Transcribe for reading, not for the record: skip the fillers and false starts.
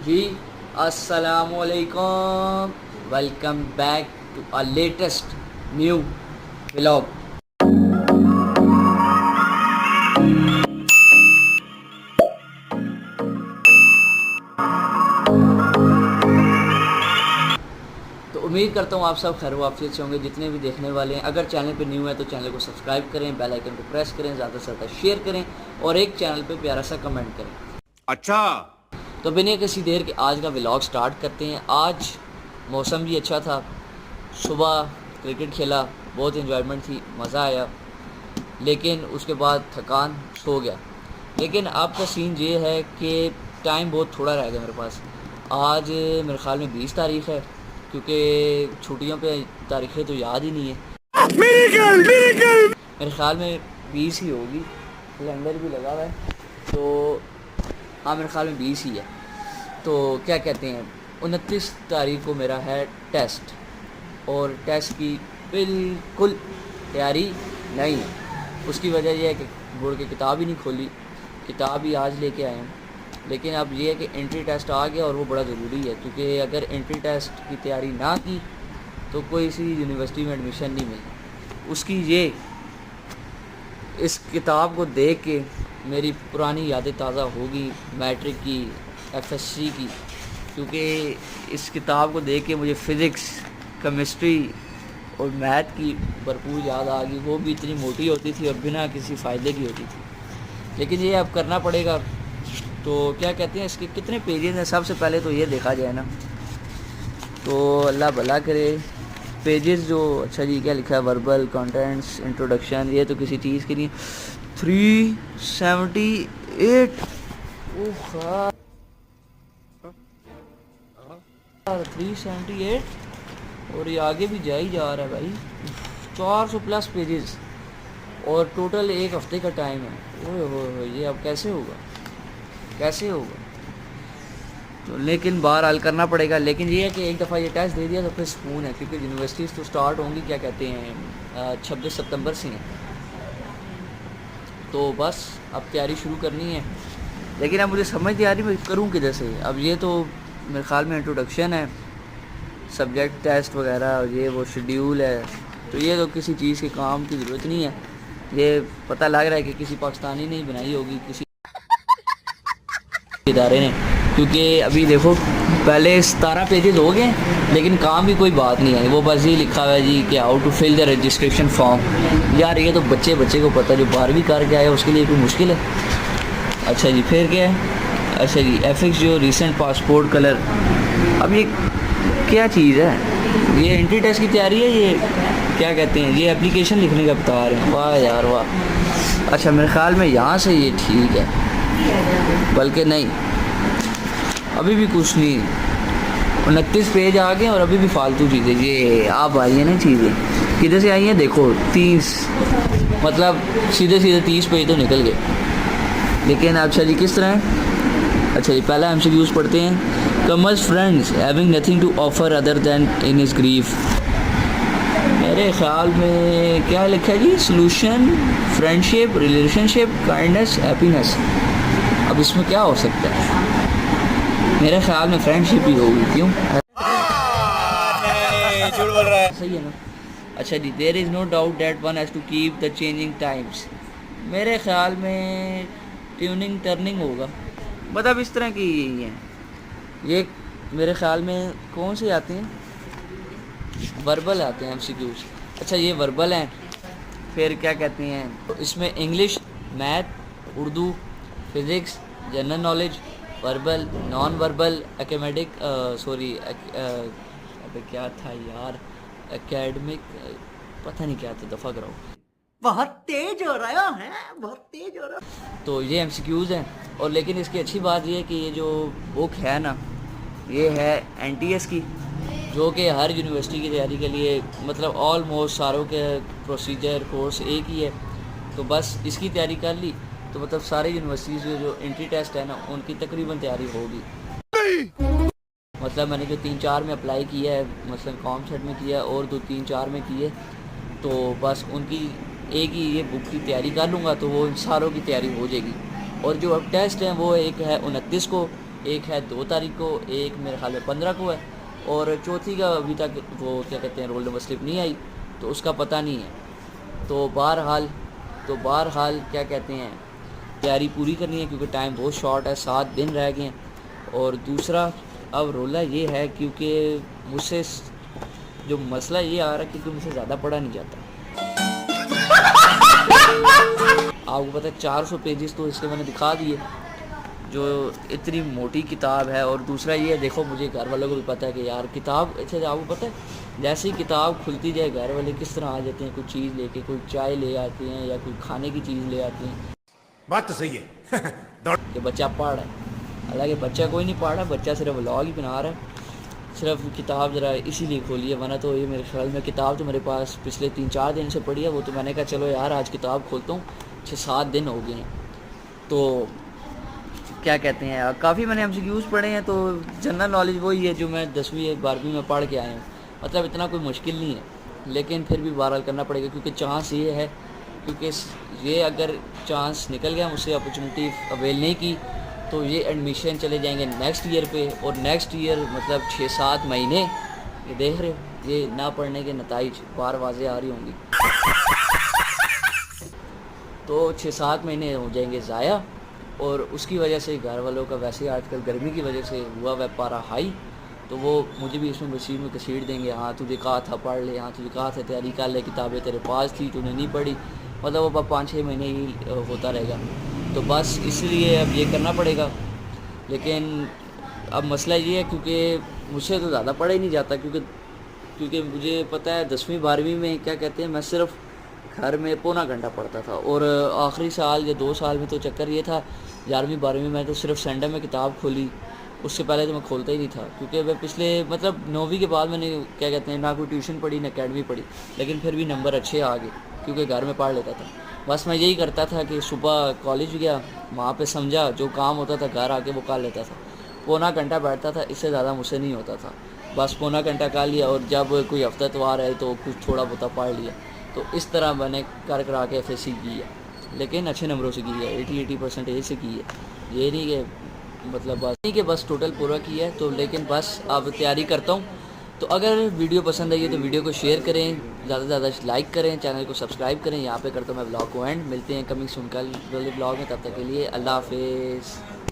जी अस्सलामुअलैकुम। Welcome back to a latest new vlog. तो उम्मीद करता हूँ आप सब खैर वाफियत से होंगे, जितने भी देखने वाले हैं। अगर चैनल पे न्यू है तो चैनल को सब्सक्राइब करें, बेल आइकन को प्रेस करें, ज़्यादा से ज़्यादा शेयर करें और एक चैनल पे प्यारा सा कमेंट करें। अच्छा। तो बिना किसी देर के आज का व्लॉग स्टार्ट करते हैं। आज मौसम भी अच्छा था, सुबह क्रिकेट खेला, बहुत इन्जॉयमेंट थी, मज़ा आया। लेकिन उसके बाद थकान, सो गया। लेकिन अब का सीन ये है कि टाइम बहुत थोड़ा रह गया मेरे पास। आज मेरे ख़्याल में 20 तारीख़ है, क्योंकि छुट्टियों पे तारीखें तो याद ही नहीं है। Miracle miracle. मेरे ख़्याल में 20 ही होगी, कैलेंडर भी लगा हुआ है तो हाँ मेरे ख़्याल में 20 ही है। तो क्या कहते हैं, 29 तारीख को मेरा है टेस्ट, और टेस्ट की बिल्कुल तैयारी नहीं है। उसकी वजह यह है कि बोर्ड की किताब ही नहीं खोली, किताब ही आज लेके आए हैं। लेकिन अब ये है कि एंट्री टेस्ट आ गया और वो बड़ा ज़रूरी है, क्योंकि अगर एंट्री टेस्ट की तैयारी ना की तो कोई सी यूनिवर्सिटी में एडमिशन नहीं मिलती। उसकी ये इस किताब को देख के मेरी पुरानी यादें ताज़ा होगी, मैट्रिक की, एफएससी की। क्योंकि इस किताब को देख के मुझे फ़िज़िक्स, केमिस्ट्री और मैथ की भरपूर याद आ गई। वो भी इतनी मोटी होती थी और बिना किसी फ़ायदे की होती थी। लेकिन ये अब करना पड़ेगा। तो क्या कहते हैं, इसके कितने पेजेस हैं? सबसे पहले तो ये देखा जाए ना, तो अल्लाह भला करे। पेजेस जो, अच्छा जी क्या लिखा है, वर्बल कंटेंट्स, इंट्रोडक्शन, ये तो किसी चीज़ के लिए 378। ओह यार 378, और ये आगे भी जा ही जा रहा है भाई। 400 प्लस पेजेस और टोटल एक हफ्ते का टाइम है। ओए हो, ये अब कैसे होगा, कैसे होगा? तो लेकिन बहरहाल करना पड़ेगा। लेकिन ये है कि एक दफ़ा ये टेस्ट दे दिया तो फिर सुकून है, क्योंकि यूनिवर्सिटीज़ तो स्टार्ट होंगी, क्या कहते हैं, 26 सितंबर से हैं। तो बस अब तैयारी शुरू करनी है। लेकिन अब मुझे समझ नहीं आ रही मैं करूँ किधर से। अब ये तो मेरे ख़्याल में इंट्रोडक्शन है, सब्जेक्ट टेस्ट वगैरह, और ये वो शेड्यूल है। तो ये तो किसी चीज़ के काम की ज़रूरत नहीं है। ये पता लग रहा है कि किसी पाकिस्तानी ने ही बनाई होगी, किसी इदारे ने। क्योंकि अभी देखो, पहले 17 पेजेस हो गए लेकिन काम की कोई बात नहीं है। वो बस ये लिखा हुआ है जी कि how to fill the registration form. यार ये तो बच्चे को पता, जो 12वीं करके आए उसके लिए कोई मुश्किल है? अच्छा जी, फिर क्या है? अच्छा जी, एफिक्स जो रिसेंट पासपोर्ट कलर। अब ये क्या चीज़ है? ये एंट्री टेस्ट की तैयारी है, ये क्या कहते हैं, ये एप्लीकेशन लिखने का बता रहे हैं। वाह यार वाह। अच्छा मेरे ख्याल में यहाँ से ये ठीक है, बल्कि नहीं, अभी भी कुछ नहीं। 29 पेज आ गए और अभी भी फालतू चीज़ें। ये आप आई हैं ना चीज़ें, किधर से आई हैं देखो, 30, मतलब सीधे 30 पेज तो निकल गए। लेकिन अच्छा जी किस तरह है? अच्छा जी, पहला एमसीक्यूज़ पढ़ते हैं। Kamal's friends having nothing to offer other than in his grief. मेरे ख्याल में क्या लिखा है जी? Solution, friendship, relationship, kindness, happiness. अब इसमें क्या हो सकता है? मेरे ख्याल में फ्रेंडशिप ही होगी। क्यों? नहीं, झूठ बोल रहा है। सही है ना? अच्छा जी, there is no doubt that one has to keep the changing times. मेरे ख्याल में ट्यूनिंग टर्निंग होगा। मतलब इस तरह की यही है। ये मेरे ख्याल में कौन से आते हैं? वर्बल आते हैं एमसीक्यूज। अच्छा ये वर्बल हैं। फिर क्या कहते हैं, तो इसमें English, math, Urdu, physics, general knowledge, verbal, non verbal, academic, sorry अबे क्या था यार, एकेडमिक, पता नहीं क्या था, दफ़ा कराओ। बहुत तेज हो रहा है, बहुत तेज हो रहा है। तो ये एमसीक्यूज़ हैं। और लेकिन इसकी अच्छी बात ये है कि ये जो बुक है ना, ये है एनटीएस की, जो कि हर यूनिवर्सिटी की तैयारी के लिए, मतलब ऑलमोस्ट सारों के प्रोसीजर कोर्स एक ही है। तो बस इसकी तैयारी कर ली तो मतलब सारे यूनिवर्सिटीज़ में जो एंट्री टेस्ट है ना, उनकी तकरीबन तैयारी होगी। मतलब मैंने जो 3-4 में अप्लाई किया है, मसलन कॉमसेट में किया है और 2-3-4 में किए, तो बस उनकी एक ही ये बुक की तैयारी कर लूँगा तो वो इन सारों की तैयारी हो जाएगी। और जो अब टेस्ट हैं वो एक है 29 को एक है 2 तारीख को, एक मेरे ख्याल में 15 को है, और चौथी का अभी तक वो क्या कहते हैं रोल नंबर स्लिप नहीं आई, तो उसका पता नहीं है। तो बहरहाल क्या कहते हैं तैयारी पूरी करनी है क्योंकि टाइम बहुत शॉर्ट है, 7 दिन रह गए हैं। और दूसरा अब रोला ये है क्योंकि मुझसे जो मसला ये आ रहा है क्योंकि मुझसे ज़्यादा पढ़ा नहीं जाता। आपको पता है 400 पेजेस तो इसके मैंने दिखा दिए, जो इतनी मोटी किताब है। और दूसरा ये देखो, मुझे घर वालों को भी पता है कि यार किताब, अच्छा आपको पता है जैसे ही किताब खुलती जाए घर वाले किस तरह आ जाते हैं, कोई चीज़ लेके, कोई चाय ले आते हैं या कोई खाने की चीज़ ले आते हैं। बात तो सही है। कि बच्चा पढ़ रहा है, हालांकि बच्चा कोई नहीं पढ़ रहा, बच्चा सिर्फ व्लॉग ही बना रहा है। सिर्फ किताब ज़रा इसीलिए खोली है, वरना तो ये मेरे ख्याल में किताब तो मेरे पास पिछले 3-4 दिन से पड़ी है। वो तो मैंने कहा चलो यार आज किताब खोलता हूँ, 6-7 दिन हो गए हैं। तो क्या कहते हैं काफ़ी मैंने MCQs पढ़े हैं, तो जनरल नॉलेज वही है जो मैं 10वीं 12वीं में पढ़ के आया हूँ। मतलब इतना कोई मुश्किल नहीं है, लेकिन फिर भी बहरहाल करना पड़ेगा क्योंकि चांस ये है, क्योंकि ये अगर चांस निकल गया, मुझसे अपॉर्चुनिटी अवेल नहीं की, तो ये एडमिशन चले जाएंगे नेक्स्ट ईयर पे। और नेक्स्ट ईयर मतलब 6-7 महीने, ये देख रहे हो, ये ना पढ़ने के नताइज बार वाज़े आ रही होंगी। तो 6-7 महीने हो जाएंगे ज़ाया, और उसकी वजह से घर वालों का वैसे आजकल गर्मी की वजह से हुआ वह पारा हाई, तो वो मुझे भी इसमें मशीन में कसीड़ देंगे। हाँ तुझे कहा था पढ़ ले, हाँ तुझे कहा था तैयारी कर ले, किताबें तेरे पास थी तूने नहीं पढ़ी, मतलब वो 5-6 महीने ही होता रहेगा। तो बस इसलिए अब ये करना पड़ेगा। लेकिन अब मसला ये है क्योंकि मुझसे तो ज़्यादा पढ़ा ही नहीं जाता, क्योंकि मुझे पता है 10वीं 12वीं में क्या कहते हैं मैं सिर्फ घर में पौना घंटा पढ़ता था, और आखिरी साल या 2 साल में तो चक्कर ये था 11वीं 12वीं में तो सिर्फ संडे में किताब खोली, उससे पहले तो मैं खोलता ही नहीं था। क्योंकि मैं पिछले मतलब 9वीं के बाद मैंने क्या कहते हैं ना कोई ट्यूशन पढ़ी ना अकेडमी पढ़ी, लेकिन फिर भी नंबर अच्छे आ गए क्योंकि घर में पढ़ लेता था। बस मैं यही करता था कि सुबह कॉलेज गया, वहाँ पे समझा, जो काम होता था घर आके वो कर लेता था। पौना घंटा बैठता था, इससे ज़्यादा मुझसे नहीं होता था। बस पौना घंटा कर लिया, और जब कोई हफ्ता त्योहार है तो कुछ थोड़ा बहुत पढ़ लिया। तो इस तरह मैंने कर करा के FSC की है, लेकिन अच्छे नंबरों से की है, 80% से की है। ये नहीं कि मतलब बस नहीं कि बस टोटल पूरा किया है, तो लेकिन बस अब तैयारी करता हूँ। तो अगर वीडियो पसंद आई है तो वीडियो को शेयर करें, ज़्यादा से ज़्यादा लाइक करें, चैनल को सब्सक्राइब करें। यहाँ पे करता हूँ मैं ब्लॉग को एंड। मिलते हैं कमिंग सून कल ब्लॉग में, तब तक के लिए अल्लाह हाफिज़।